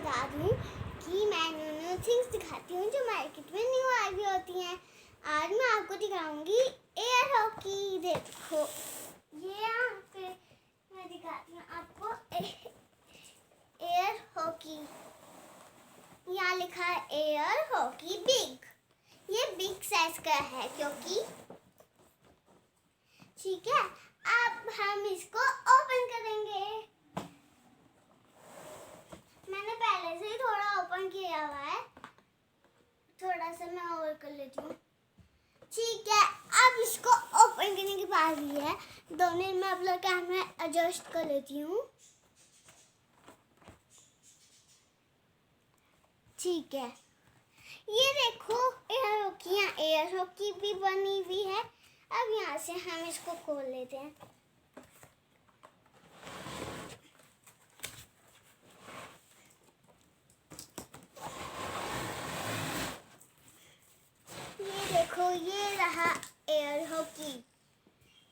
बता दूं कि मैं न्यू थिंग्स दिखाती हूँ जो मार्केट में न्यू आई होती हैं। आज मैं आपको दिखाऊंगी एयर हॉकी। देखो ये यहाँ पे मैं दिखाती हूँ आपको एयर हॉकी। यहाँ लिखा है एयर हॉकी बिग। ये बिग साइज का है क्योंकि ठीक है। अब हम इसको ओपन करेंगे। मैंने पहले से ही थोड़ा ओपन किया हुआ है, थोड़ा सा मैं और कर लेती हूँ। ठीक है, अब इसको ओपन करने की बारी है। 2 मिनट में अपना कैमरा एडजस्ट कर लेती हूँ। ठीक है, ये देखो एयर हॉकी भी बनी हुई है। अब यहाँ से हम इसको खोल लेते हैं। देखो ये रहा एयर हॉकी।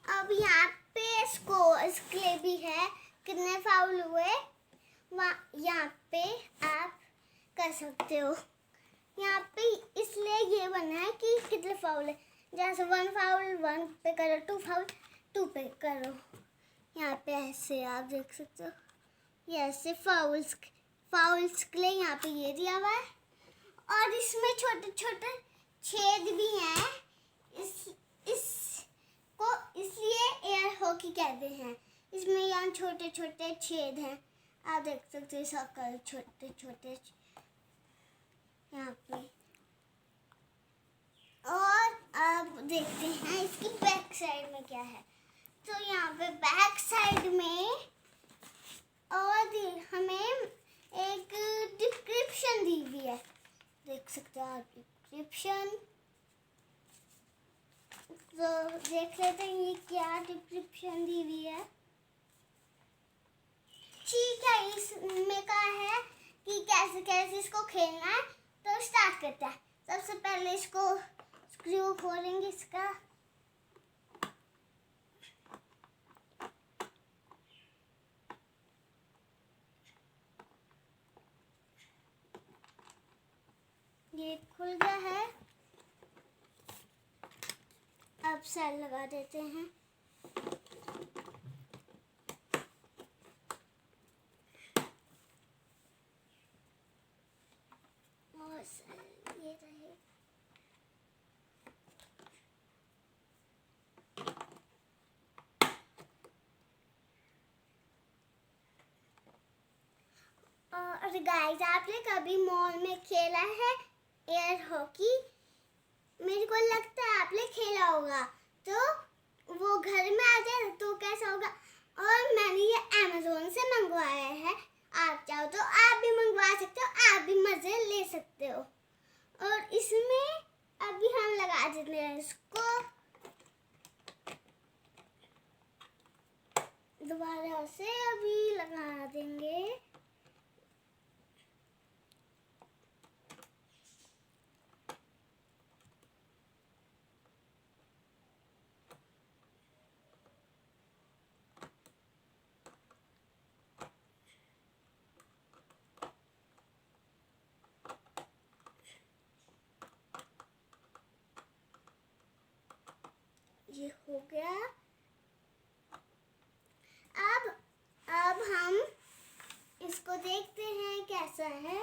अब यहाँ पे स्कोर्स के भी है, कितने फाउल हुए यहाँ पे आप कर सकते हो। यहाँ पे इसलिए ये बना है कि कितने फाउल है। जैसे 1 फाउल 1 पे करो, 2 फाउल 2 पे करो। यहाँ पे ऐसे आप देख सकते हो, ये ऐसे फाउल्स के लिए यहाँ पे ये दिया हुआ है। और इसमें छोटे छोटे छेद भी हैं। इसको इसलिए एयर हॉकी कहते हैं। इसमें यहाँ छोटे छोटे छेद हैं, आप देख सकते हैं। सर्कल छोटे छोटे यहाँ पे। और अब देखते हैं इसकी बैक साइड में क्या है। तो यहाँ पे बैक साइड में और हमें एक डिस्क्रिप्शन दी हुई है, देख सकते हो आप डिस्क्रिप्शन। तो देख लेते हैं ये क्या डिस्क्रिप्शन दी हुई है। ठीक है, इसमें कहा है कि कैसे कैसे इसको खेलना है। तो स्टार्ट करते हैं। सबसे पहले इसको स्क्रू खोलेंगे इसका। ये खुल गया है। अब सेल लगा देते हैं। और ये रहे। और गाइस, आपने कभी मॉल में खेला है एयर हॉकी? मेरे को लगता है आपने खेला होगा। तो वो घर में आ जाए तो कैसा होगा। और मैंने ये अमेज़न से मंगवाया है। आप चाहो तो आप भी मंगवा सकते हो, आप भी मज़े ले सकते हो। और इसमें अभी हम लगा देते हैं इसको दोबारा से। अभी लगा देंगे। ये हो गया। अब हम इसको देखते हैं कैसा है।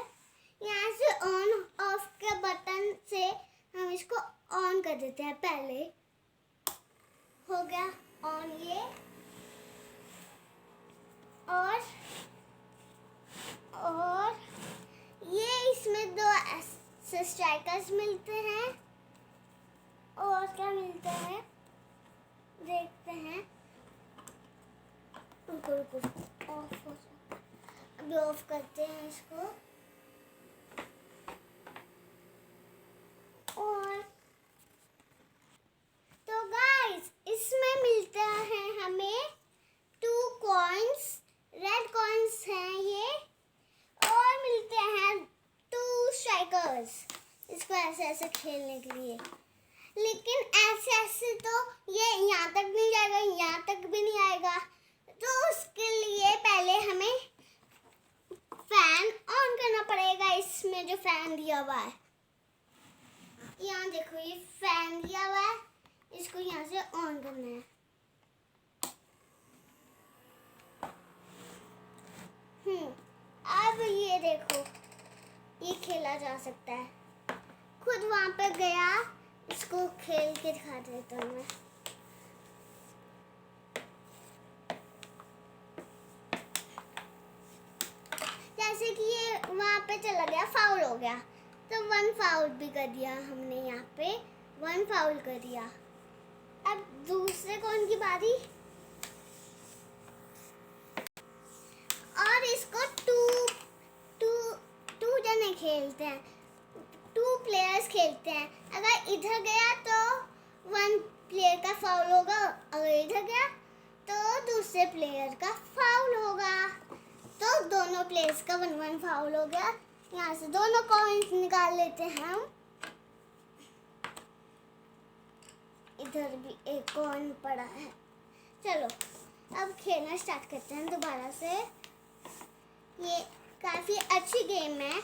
यहाँ से ऑन ऑफ के बटन से हम इसको ऑन कर देते हैं। पहले हो गया ऑन ये। और ये इसमें 2 ऐसे स्ट्राइकर्स मिलते हैं। और क्या मिलता है देखते हैं। रुको ऑफ हो जाए। अभी ऑफ करते हैं इसको। और तो गाइस, इसमें मिलता है हमें 2 कॉइन्स, रेड कॉइन्स हैं ये। और मिलते हैं 2 स्ट्राइकर्स, इसको ऐसे ऐसे खेलने के लिए। लेकिन ऐसे तो ये यहाँ तक नहीं जाएगा, यहाँ तक भी नहीं आएगा। तो उसके लिए पहले हमें फैन ऑन करना है इसमें जो फैन दिया हुआ है। यहाँ देखो ये फैन दिया हुआ है, इसको यहाँ से ऑन करना है। अब ये देखो ये खेला जा सकता है। खुद वहां पे गया, इसको खेल के दिखा देता हूँ मैं। जैसे कि ये वहां पे चला गया, फाउल हो गया, तो 1 फाउल भी कर दिया हमने। यहाँ पे 1 फाउल कर दिया। अब दूसरे कौन की बारी, और इसको टू जने खेलते हैं, 2 प्लेयर्स खेलते हैं। अगर इधर गया तो 1 प्लेयर का फाउल होगा, अगर इधर गया तो दूसरे प्लेयर का फाउल होगा। तो दोनों प्लेयर्स का 1-1 फाउल हो गया। यहाँ से दोनों कॉइन्स निकाल लेते हैं हम। इधर भी एक कॉइन पड़ा है। चलो अब खेलना स्टार्ट करते हैं दोबारा से। ये काफी अच्छी गेम है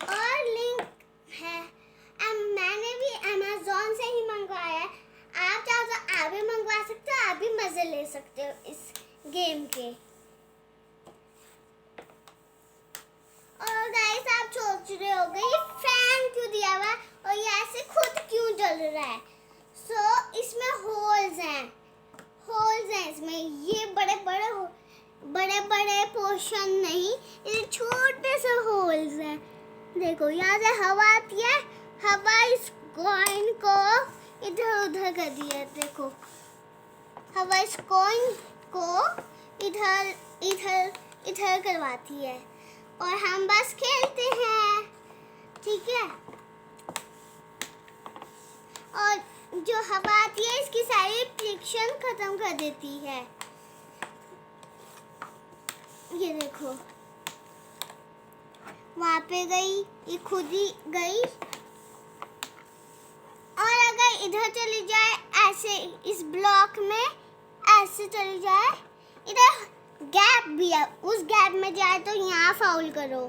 और लिंक है। मैंने भी अमेज़न से ही मंगवाया है। आप चाहो तो आप भी मंगवा सकते हो, आप भी मजे ले सकते हो इस गेम के। और गाइस आप सोच रहे होंगे ये फैन क्यों दिया हुआ है और ये ऐसे खुद क्यों जल रहा है। इसमें होल्स हैं इसमें। ये बड़े बड़े पोर्शन नहीं, ये छोटे से होल्स हैं। देखो यहाँ से हवा आती है, हवा इस कॉइन को इधर उधर कर दिया है। देखो हवा इस कॉइन को इधर करवाती है और हम बस खेलते हैं, ठीक है। और जो हवा आती है इसकी सारी फ्रिक्शन खत्म कर देती है। ये देखो वहां पे गई, ये खुद ही गई। और अगर इधर चली जाए ऐसे, इस ब्लॉक में ऐसे चली जाए, इधर गैप भी है, उस गैप में जाए तो यहाँ फाउल करो,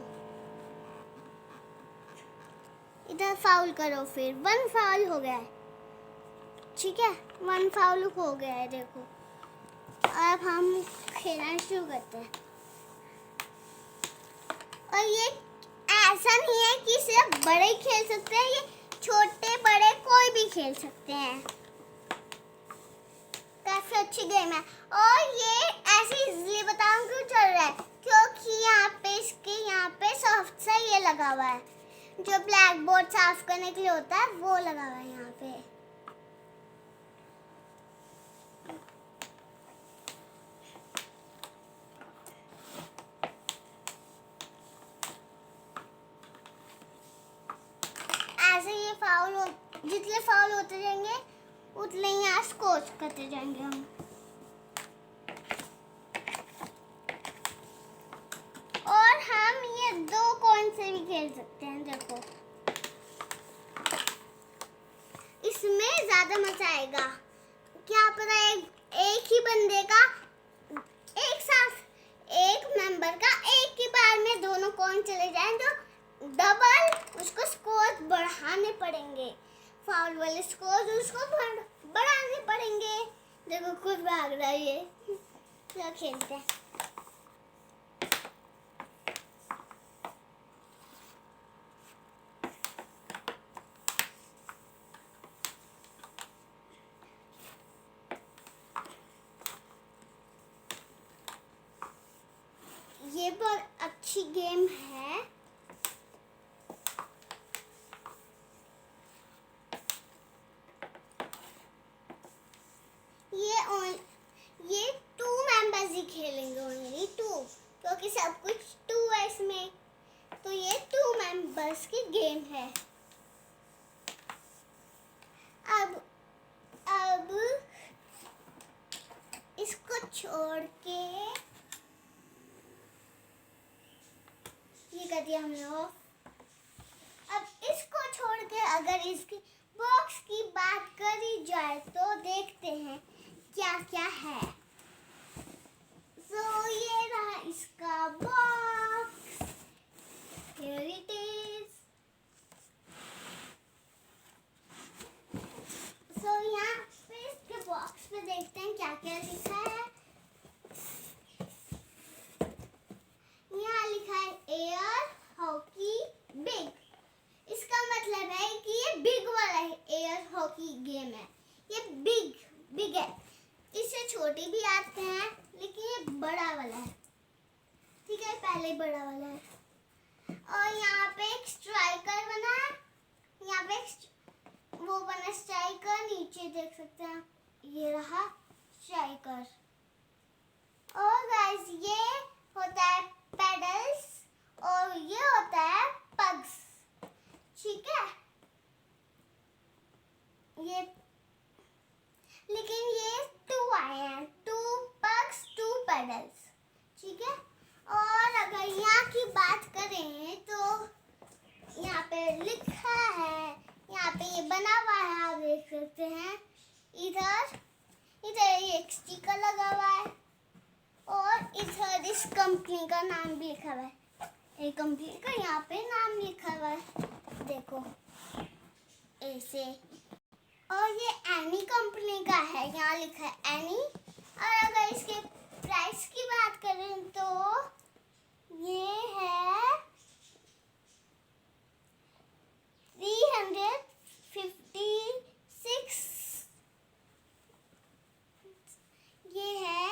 इधर फाउल करो, फिर 1 फाउल हो गया है, ठीक है। 1 फाउल हो गया है। देखो अब हम खेलना शुरू करते हैं। और ये ऐसा नहीं है कि सिर्फ बड़े ही खेल सकते हैं, ये छोटे बड़े कोई भी खेल सकते हैं। काफी अच्छी गेम है। और ये ऐसे इजीली बताऊं क्यों चल रहा है, क्योंकि यहाँ पे इसके यहाँ पे सॉफ्ट सा ये लगा हुआ है, जो ब्लैक बोर्ड साफ करने के लिए होता है वो लगा हुआ है यहाँ पे। ऐसे ये जितने फाउल होते जाएंगे उतने यहाँ स्कोर करते जाएंगे हम। और हम ये 2 कॉइन से भी खेल सकते हैं। देखो इसमें ज्यादा मजा आएगा। क्या पता एक ही बंदे का, एक साथ एक मेंबर का एक ही बार में दोनों कॉइन चले जाएं तो डबल उसको स्कोर बढ़ाने पड़ेंगे। फाउल वाले स्कोर उसको बढ़ाने पड़ेंगे। देखो खुद भाग रहा है ये। चलो खेलते हैं। ये बहुत अच्छी गेम है। ये 2 मेंबर्स ही खेलेंगे, ओनली 2, क्योंकि सब कुछ 2 है इसमें, तो ये 2 मेंबर्स की गेम है। अब इसको छोड़ के ये कर दिया हमने ऑफ। अब इसको छोड़ के अगर इसकी बॉक्स की बात करी जाए तो देखते हैं क्या क्या है। तो ये रहा इसका बॉक्स। Here it is. देखते हैं क्या क्या लिखा है। यहाँ लिखा है एयर हॉकी बिग। इसका मतलब है कि ये बिग वाला एयर हॉकी गेम है। ये बिग है। इससे छोटे भी आते हैं लेकिन ये बड़ा वाला है। ठीक है, पहले बड़ा वाला है। और यहाँ पे एक स्ट्राइकर बना है। यहाँ पे वो बना स्ट्राइकर, नीचे देख सकते हैं ये रहा स्ट्राइकर। और गाइस ये होता है पेडल्स और ये होता है पग्स। ठीक है, ये लेकिन ये 2 आए हैं, 2 पग्स 2 पेडल्स। ठीक है, और अगर यहाँ की बात करें तो यहाँ पे लिखा है, यहाँ पे ये बना हुआ है, आप देख सकते हैं। इधर ये एक स्टिकर लगा हुआ है और इधर इस कंपनी का नाम भी लिखा हुआ है। एक कंपनी का यहाँ पे नाम लिखा हुआ है, देखो ऐसे। और ये एनी कंपनी का है, यहाँ लिखा है एनी। और अगर इसके प्राइस की बात करें तो ये है 356। ये है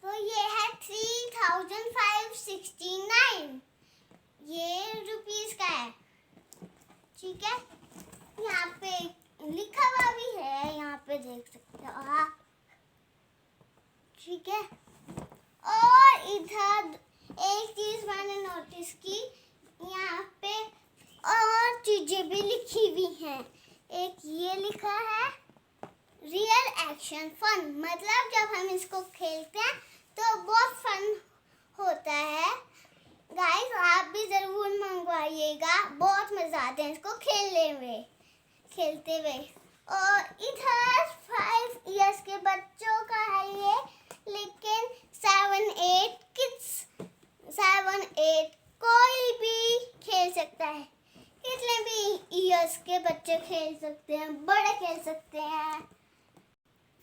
तो ये है 3569 ये रुपीस का है। ठीक है, यहाँ पे लिखा हुआ भी है, यहाँ पे देख सकते हो आप। ठीक है, और इधर एक चीज मैंने नोटिस की, यहाँ पे और चीजें भी लिखी हुई हैं। एक ये लिखा है रियल एक्शन फन, मतलब जब हम इसको खेलते हैं तो बहुत फन होता है। गाइस आप भी जरूर मंगवाइएगा, बहुत मजा आता है इसको खेलते हुए। और इधर 5 इयर्स के बच्चों का है ये, लेकिन 7-8 किड्स, 7-8 कोई भी खेल सकता है। कितने भी इयर्स के बच्चे खेल सकते हैं, बड़े खेल सकते हैं।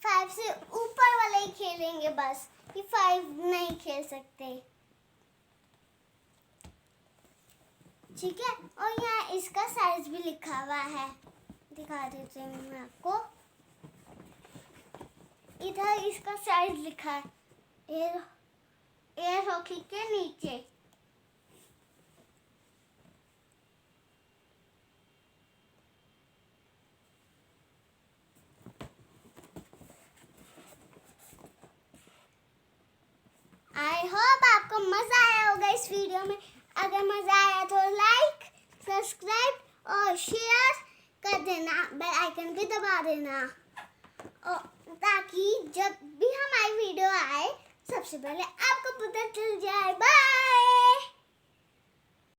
5 से ऊपर वाले ही खेलेंगे बस, ये 5 नहीं खेल सकते। ठीक है, और यहाँ इसका साइज भी लिखा हुआ है, दिखा देती हूँ मैं आपको। इधर इसका साइज लिखा है एयर हॉकी के नीचे। आई होप आपको मजा आया होगा इस वीडियो में। अगर मजा आया तो लाइक, सब्सक्राइब और शेयर कर देना, बेल आइकन भी दबा देना, और ताकि जब भी हमारी वीडियो आए सबसे पहले आपको पता चल जाए। बाय।